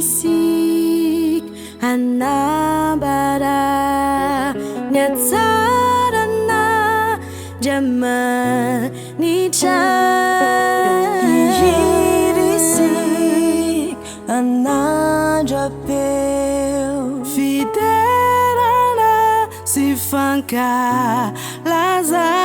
Hihirisik hanabara nyatsarana jamanica. Hihirisik anajapeu Fiderana sifanka lazana.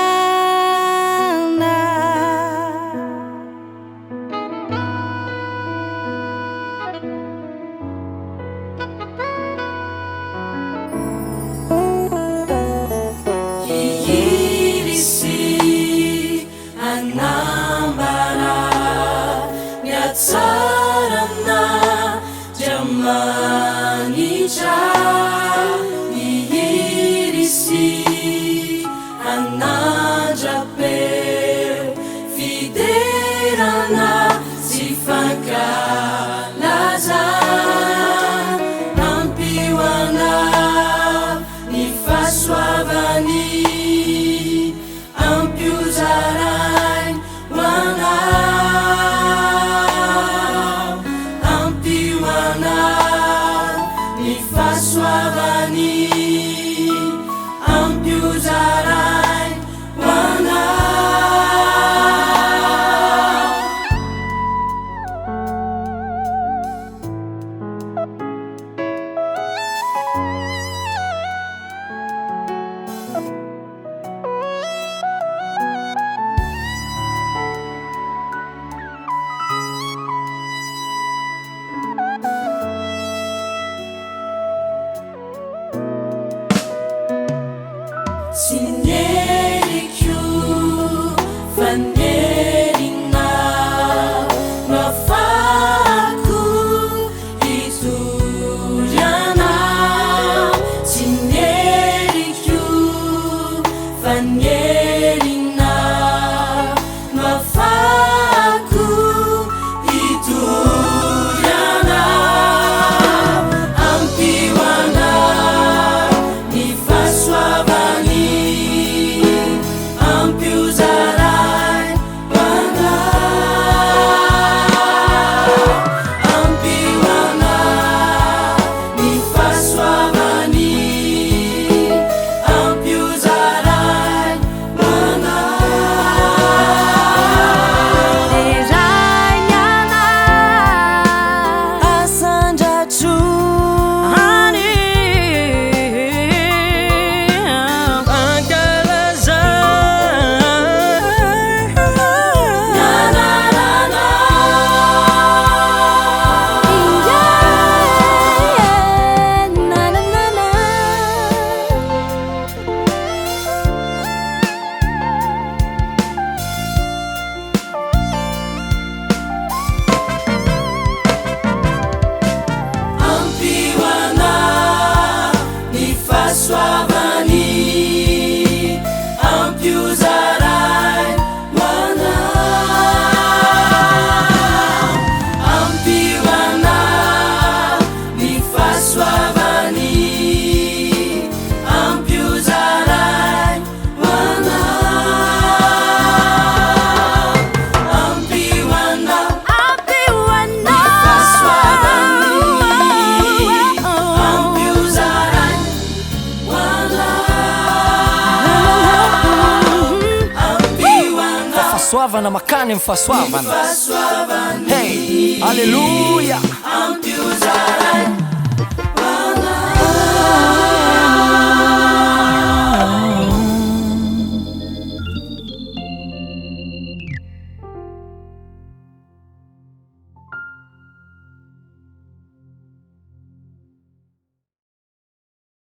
Hihirisik anambara nyatsarana jamanica. Hihirisik anajapeu fiderana sifanka lazana. Ampiwana ni fasoavany ampiuzarai wana. Ampiwana ni fasoavany ampiuzarai wana. Sineriku fanerina mafaku ituriana. Sineriku fanerina mafaku ituriana. Ampiwana ni fasoavany ampiuzarai wana. Ampiwana ni fasoavany ampiuzarai wana. Deraiana asandratu ani fasoavany ampiuzarai wana. Ampiwana ni fasoavany ampiuzarai wana. Ampiwana ni fasoavany ampiuzarai wana. Ampiwana fasoavana makany fasoavana. fasoavany Hey, haleluya. ampiuzarai